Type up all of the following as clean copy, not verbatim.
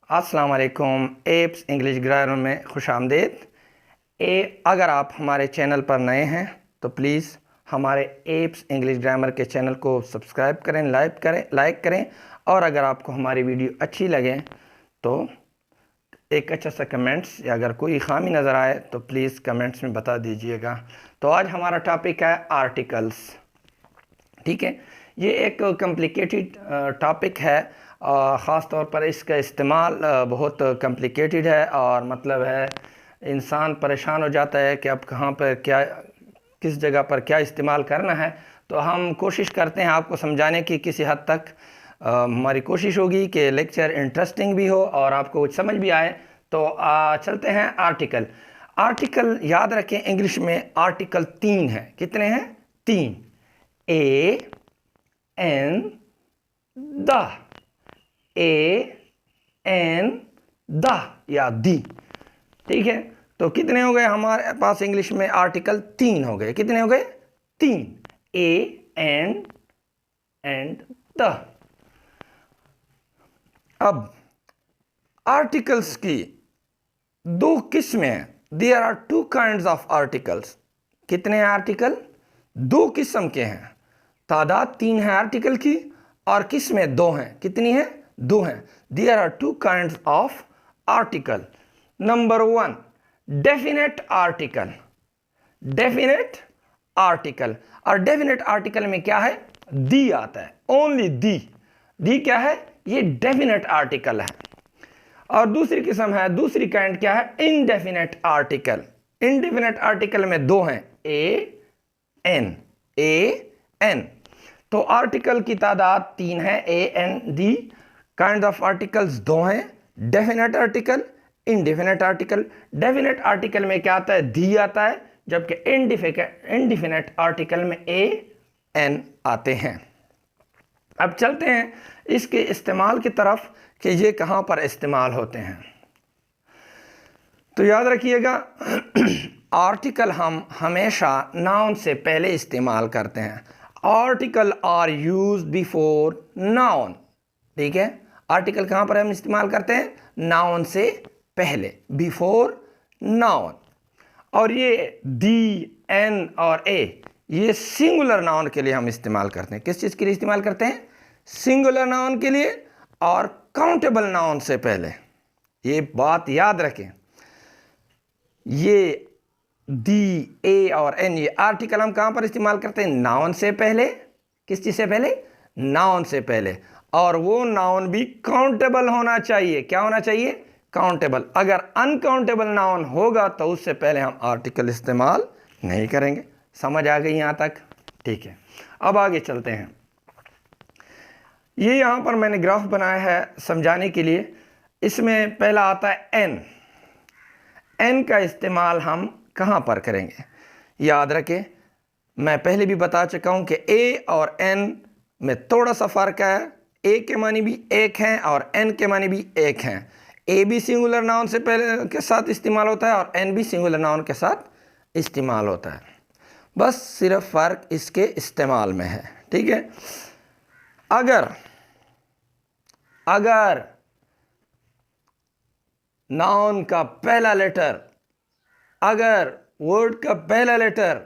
अस्सलाम वालेकुम। Apps English grammar में खुश आमदीद। अगर आप हमारे चैनल पर नए हैं तो प्लीज़ हमारे एप्स इंग्लिश ग्रामर के चैनल को सब्सक्राइब करें, लाइक करें और अगर आपको हमारी वीडियो अच्छी लगे तो एक अच्छा सा कमेंट्स या अगर कोई ख़ामी नज़र आए तो प्लीज़ कमेंट्स में बता दीजिएगा। तो आज हमारा टॉपिक है आर्टिकल्स। ठीक है, ये एक कॉम्प्लिकेटेड टॉपिक है, ख़ास तौर पर इसका इस्तेमाल बहुत कॉम्प्लिकेटेड है और मतलब है इंसान परेशान हो जाता है कि अब कहाँ पर क्या, किस जगह पर क्या इस्तेमाल करना है। तो हम कोशिश करते हैं आपको समझाने की, किसी हद तक हमारी कोशिश होगी कि लेक्चर इंटरेस्टिंग भी हो और आपको कुछ समझ भी आए। तो चलते हैं आर्टिकल। आर्टिकल याद रखें, इंग्लिश में आर्टिकल 3 है। कितने हैं? 3। A an the, a an the या दी। ठीक है, तो कितने हो गए हमारे पास इंग्लिश में? आर्टिकल 3 हो गए। कितने हो गए? 3। A an and the. अब आर्टिकल्स की दो किस्में हैं। There are 2 kinds of articles. कितने आर्टिकल? 2 किस्म के हैं। तादाद 3 है आर्टिकल की और किस्में 2 हैं। कितनी है? 2 हैं। There are 2 kinds of article. Number 1, definite article. Definite article, और डेफिनेट आर्टिकल में क्या है? दी आता है, ओनली दी। दी क्या है? ये डेफिनेट आर्टिकल है। और दूसरी किस्म है, दूसरी काइंड क्या है? Indefinite article. इनडेफिनेट आर्टिकल में 2 हैं, ए एन, ए एन। तो आर्टिकल की तादाद 3 है, a an the. Kind of articles 2 हैं, definite article, indefinite article. Definite article में क्या आता है? दी आता है, जबकि इनडेफिनेट आर्टिकल में ए एन आते हैं। अब चलते हैं इसके इस्तेमाल की तरफ कि ये कहां पर इस्तेमाल होते हैं। तो याद रखिएगा, आर्टिकल हम हमेशा नाउन से पहले इस्तेमाल करते हैं। Article are used before noun. ठीक है, आर्टिकल कहां पर हम इस्तेमाल करते हैं? नाउन से पहले, बिफोर नाउन। और ये दी, एन और ए, ये सिंगुलर नाउन के लिए हम इस्तेमाल करते हैं। किस चीज़ के लिए इस्तेमाल करते हैं? सिंगुलर नाउन के लिए और काउंटेबल नाउन से पहले। ये बात याद रखें। ये दी, ए और एन, ये आर्टिकल हम कहां पर इस्तेमाल करते हैं? नाउन से पहले। किस चीज़ से पहले? नाउन से पहले। और वो नाउन भी काउंटेबल होना चाहिए। क्या होना चाहिए? काउंटेबल। अगर अनकाउंटेबल नाउन होगा तो उससे पहले हम आर्टिकल इस्तेमाल नहीं करेंगे। समझ आ गई यहां तक? ठीक है, अब आगे चलते हैं। ये यहां पर मैंने ग्राफ बनाया है समझाने के लिए। इसमें पहला आता है एन। एन का इस्तेमाल हम कहां पर करेंगे? याद रखें, मैं पहले भी बता चुका हूं कि ए और एन में थोड़ा सा फर्क है। ए के मानी भी एक हैं और एन के मानी भी एक हैं। ए भी सिंगुलर नाउन से पहले के साथ इस्तेमाल होता है और एन भी सिंगुलर नाउन के साथ इस्तेमाल होता है। बस सिर्फ फ़र्क इसके इस्तेमाल में है। ठीक है, अगर नाउन का पहला लेटर, अगर वर्ड का पहला लेटर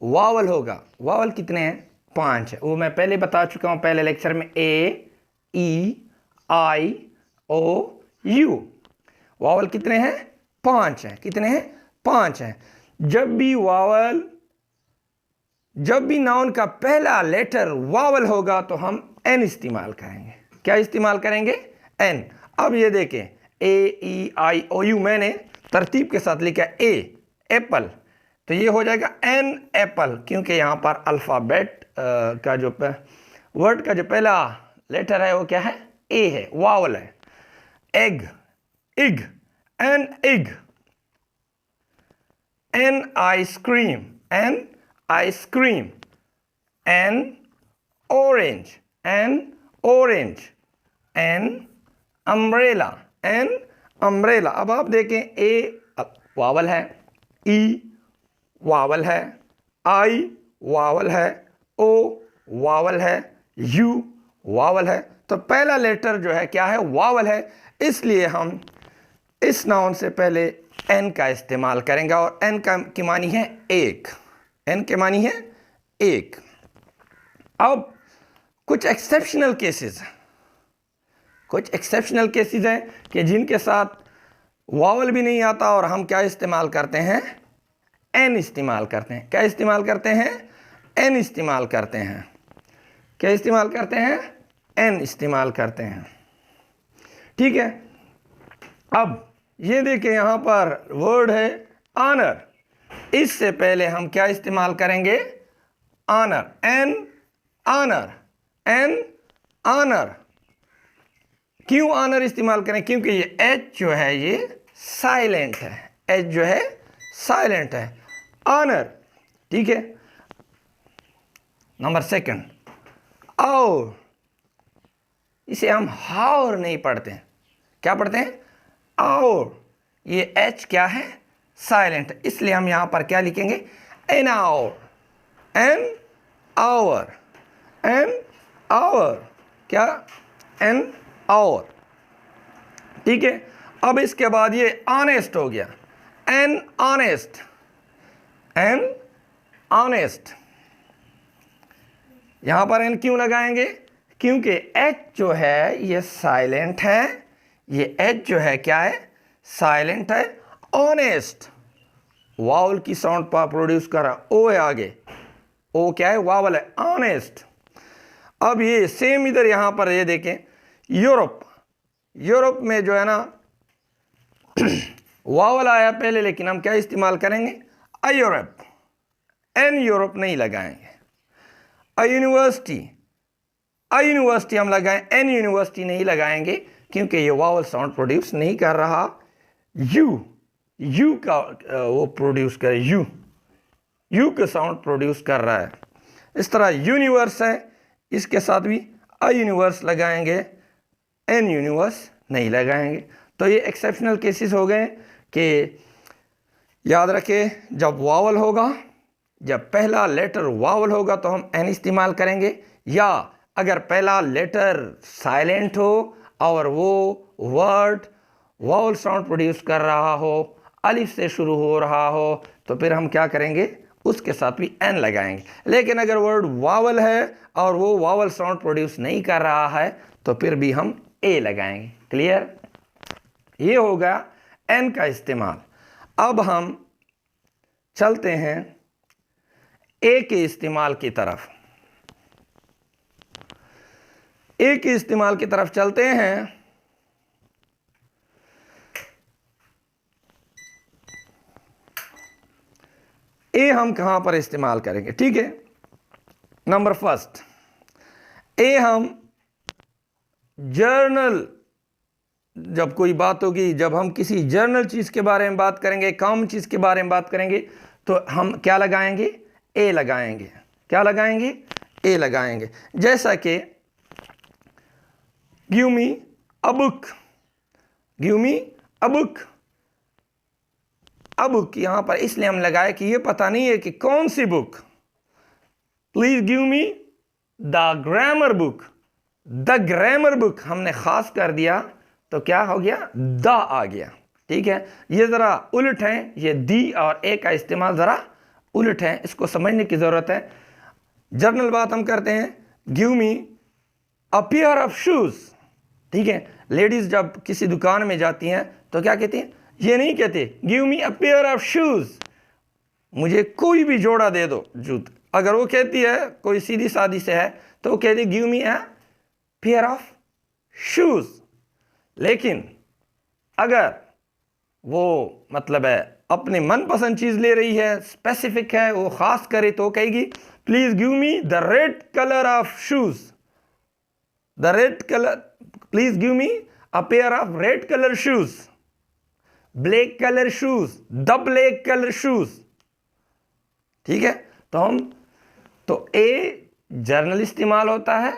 वावल होगा। वावल कितने हैं? 5 है। वो मैं पहले बता चुका हूं पहले लेक्चर में। ए, ई, आई, ओ, यू। वावल कितने हैं? 5 हैं। कितने हैं? 5 हैं। जब भी नाउन का पहला लेटर वावल होगा तो हम एन इस्तेमाल करेंगे। क्या इस्तेमाल करेंगे? एन। अब ये देखें, ए, ई, आई, ओ, यू मैंने तरतीब के साथ लिखा। ए एप्पल, तो ये हो जाएगा एन एप्पल, क्योंकि यहाँ पर अल्फ़ाबेट का जो वर्ड का जो पहला लेटर है वो क्या है? ए है, वावल है। Egg, egg, an egg. An ice cream, an ice cream. An orange, an orange. An umbrella, an umbrella. अब आप देखें, ए वावल है, ई वावल है, आई वावल है, ओ वावल है, यू वावल है। तो पहला लेटर जो है क्या है, वावल है, इसलिए हम इस नाउन से पहले एन का इस्तेमाल करेंगे और एन की मानी है एक, एन की मानी है एक। अब कुछ एक्सेप्शनल केसेस हैं कि जिनके साथ वावल भी नहीं आता और हम क्या इस्तेमाल करते हैं, एन इस्तेमाल करते हैं। क्या इस्तेमाल करते हैं, एन इस्तेमाल करते हैं। क्या इस्तेमाल करते हैं, एन इस्तेमाल करते हैं। ठीक है, अब ये देखिए यहां पर वर्ड है ऑनर, इससे पहले हम क्या इस्तेमाल करेंगे, honour, an honour, an honour. क्यों ऑनर इस्तेमाल करें, क्योंकि ये एच जो है ये साइलेंट है, एच जो है साइलेंट है, ऑनर। ठीक है, नंबर सेकंड, और इसे हम हाउर नहीं पढ़ते, क्या पढ़ते हैं, और। ये एच क्या है, साइलेंट, इसलिए हम यहां पर क्या लिखेंगे, an hour, an hour, an hour, क्या, एन आवर। ठीक है, अब इसके बाद ये ऑनेस्ट हो गया, एन ऑनेस्ट, एन ऑनेस्ट। यहां पर एन क्यों लगाएंगे, क्योंकि एच जो है ये साइलेंट है, ये एच जो है क्या है, साइलेंट है। ऑनेस्ट वावल की साउंड पर प्रोड्यूस कर रहा, ओ है आगे, ओ क्या है, वावल है, ऑनेस्ट। अब ये सेम इधर यहां पर ये देखें, यूरोप, यूरोप में जो है ना वावल आया पहले, लेकिन हम क्या इस्तेमाल करेंगे, अ यूरोप, एन यूरोप नहीं लगाएंगे। अ यूनिवर्सिटी, अ यूनिवर्सिटी हम लगाएं, एन यूनिवर्सिटी नहीं लगाएंगे, क्योंकि ये वावल साउंड प्रोड्यूस नहीं कर रहा। यू का वो प्रोड्यूस करे, यू का साउंड प्रोड्यूस कर रहा है। इस तरह यूनिवर्स है, इसके साथ भी अ यूनिवर्स लगाएंगे, एन यूनिवर्स नहीं लगाएंगे। तो ये एक्सेप्शनल केसेस हो गए कि याद रखें, जब वावल होगा, जब पहला लेटर वावल होगा तो हम एन इस्तेमाल करेंगे, या अगर पहला लेटर साइलेंट हो और वो वर्ड वावल साउंड प्रोड्यूस कर रहा हो, अलिफ से शुरू हो रहा हो, तो फिर हम क्या करेंगे, उसके साथ भी एन लगाएंगे। लेकिन अगर वर्ड वावल है और वो वावल साउंड प्रोड्यूस नहीं कर रहा है, तो फिर भी हम ए लगाएंगे। क्लियर, ये होगा एन का इस्तेमाल। अब हम चलते हैं ए के इस्तेमाल की तरफ, ए के इस्तेमाल की तरफ चलते हैं। ए हम कहां पर इस्तेमाल करेंगे, ठीक है, नंबर फर्स्ट, ए हम जर्नल, जब कोई बात होगी, जब हम किसी जर्नल चीज के बारे में बात करेंगे, कॉमन चीज के बारे में बात करेंगे, तो हम क्या लगाएंगे, ए लगाएंगे। क्या लगाएंगे, ए लगाएंगे। जैसा कि give me a book, give me a book, a book यहां पर इसलिए हम लगाए कि ये पता नहीं है कि कौन सी book. Please give me the grammar book, the grammar book हमने खास कर दिया तो क्या हो गया, द आ गया। ठीक है, ये जरा उलट है, ये दी और ए का इस्तेमाल जरा उलट है, इसको समझने की जरूरत है। जर्नल बात हम करते हैं, give me a pair of shoes. ठीक है, लेडीज जब किसी दुकान में जाती हैं तो क्या कहती हैं, ये नहीं कहते give me a pair of shoes, मुझे कोई भी जोड़ा दे दो जूते। अगर वो कहती है, कोई सीधी सादी से है, तो वो कहती give me a pair of shoes. लेकिन अगर वो मतलब है अपने मनपसंद चीज ले रही है, स्पेसिफिक है, वो खास करे, तो कहेगी please give me the red colour of shoes, the red colour, please give me a pair of red colour shoes, black colour shoes, the black colour shoes. ठीक है, तो ए जर्नल इस्तेमाल होता है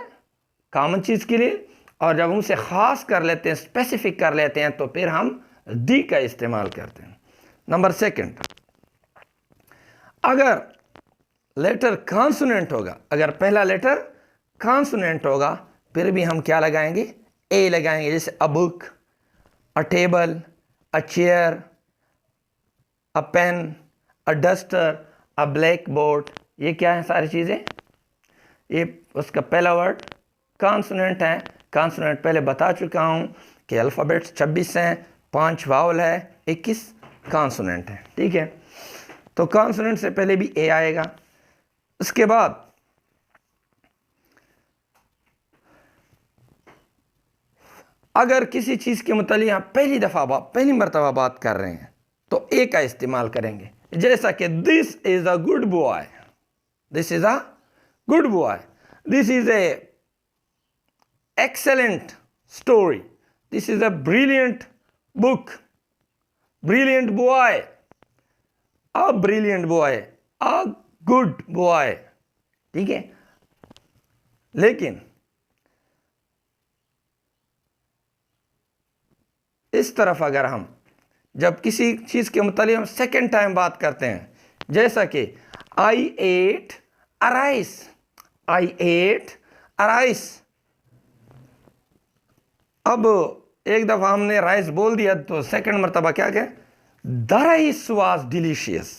कॉमन चीज के लिए, और जब उनसे खास कर लेते हैं, स्पेसिफिक कर लेते हैं, तो फिर हम दी का इस्तेमाल करते हैं। नंबर सेकंड, अगर लेटर कॉन्सोनेंट होगा, अगर पहला लेटर कॉन्सोनेंट होगा, फिर भी हम क्या लगाएंगे, ए लगाएंगे। जैसे a book, a table, a chair, a pen, a duster, a black board, ये क्या है सारी चीज़ें, ये उसका पहला वर्ड कॉन्सोनेंट है। कॉन्सोनेंट पहले बता चुका हूँ कि अल्फ़ाबेट्स 26 हैं, 5 वावल है, 21 कॉन्सोनेंट है। ठीक है, तो कॉन्सोनेंट से पहले भी ए आएगा। उसके बाद अगर किसी चीज़ के मुतालिक आप पहली मरतबा बात कर रहे हैं तो ए का इस्तेमाल करेंगे। जैसा कि this is a good boy, this is a good boy, this is A excellent story, this is a brilliant book, brilliant boy, a brilliant boy, a good boy। ठीक है, लेकिन इस तरफ अगर हम जब किसी चीज़ के मुतालिक हम सेकेंड टाइम बात करते हैं, जैसा कि I ate a rice, I ate a rice, अब एक दफ़ा हमने राइस बोल दिया तो सेकंड मरतबा क्या कहें, the rice was delicious,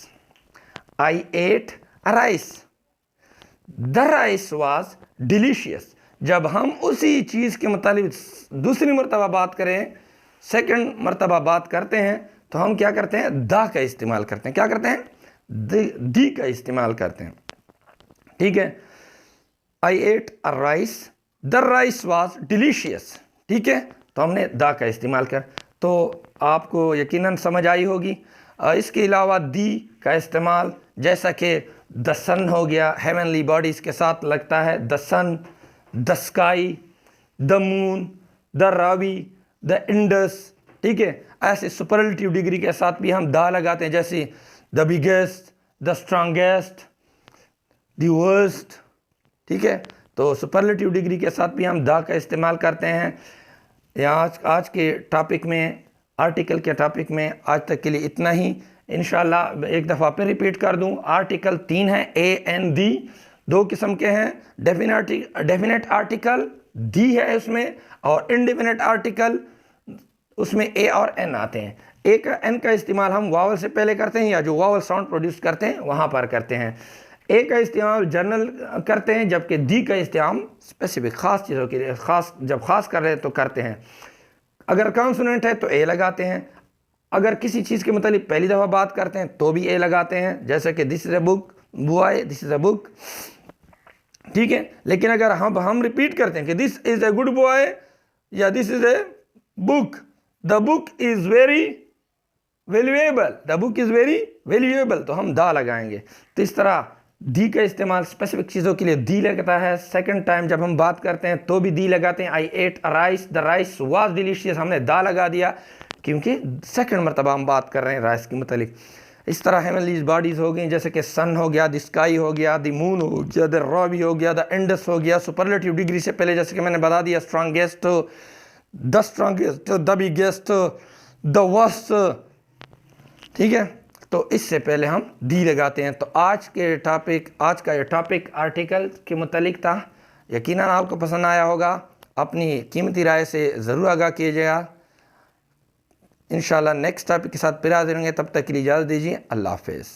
I ate rice, the rice was delicious. जब हम उसी चीज़ के मुतालिक दूसरी मरतबा बात करें, सेकंड मरतबा बात करते हैं, तो हम क्या करते हैं, द का इस्तेमाल करते हैं। क्या करते हैं, दी का इस्तेमाल करते हैं। ठीक है, I ate a rice, the rice was delicious. ठीक है, तो हमने दा का इस्तेमाल कर, तो आपको यकीनन समझ आई होगी। इसके अलावा दी का इस्तेमाल जैसा कि द सन हो गया, हेवनली बॉडीज़ के साथ लगता है, the sun, the sky, the moon, the Ravi, the Indus. ठीक है, ऐसे सुपरलेटिव डिग्री के साथ भी हम दा लगाते हैं, जैसे the biggest, the strongest, the worst. ठीक है, तो सुपरलेटिव डिग्री के साथ भी हम दा का इस्तेमाल करते हैं। आज के टॉपिक में, आर्टिकल के टॉपिक में आज तक के लिए इतना ही। इंशाल्लाह एक दफ़ा फिर रिपीट कर दूं, आर्टिकल 3 है, ए एन दी, 2 किस्म के हैं। डेफिनेट आर्टिकल दी है उसमें, और इनडेफिनेट आर्टिकल उसमें ए और एन आते हैं। ए का एन का इस्तेमाल हम वावल से पहले करते हैं, या जो वावल साउंड प्रोड्यूस करते हैं वहाँ पर करते हैं। ए का इस्तेमाल जनरल करते हैं, जबकि दी का इस्तेमाल स्पेसिफिक ख़ास चीज़ों के लिए, जब ख़ास कर रहे हैं तो करते हैं। अगर कॉन्सोनेंट है तो ए लगाते हैं, अगर किसी चीज़ के मतलब पहली दफ़ा बात करते हैं तो भी ए लगाते हैं, जैसे कि this is a book, boy, this is a book. ठीक है, लेकिन अगर हम रिपीट करते हैं कि this is a good boy या this is a book, the book is very valuable, the book is very valuable, तो हम दा लगाएंगे। तो इस तरह दी का इस्तेमाल स्पेसिफिक चीज़ों के लिए दी लगता है। सेकंड टाइम जब हम बात करते हैं तो भी दी लगाते हैं। I ate a rice, the rice was delicious, हमने दा लगा दिया क्योंकि सेकंड मरतबा हम बात कर रहे हैं राइस के मतलब। इस तरह हेवनली बॉडीज़ हो गई, जैसे कि सन हो गया, द स्काई हो गया, द मून हो गया, द रॉबी हो गया, द इंडस हो गया। सुपरलेटिव डिग्री से पहले जैसे कि मैंने बता दिया, strongest, the strongest, the biggest, the worst. ठीक है, तो इससे पहले हम दी लगाते हैं। तो आज का ये टॉपिक आर्टिकल के मुतालिक था। यकीनन आपको पसंद आया होगा। अपनी कीमती राय से ज़रूर आगाह कीजिएगा। इंशाल्लाह नेक्स्ट टॉपिक के साथ फिर हाजिर होंगे, तब तक के लिए इजाज़त दीजिए। अल्लाह हाफ़िज़।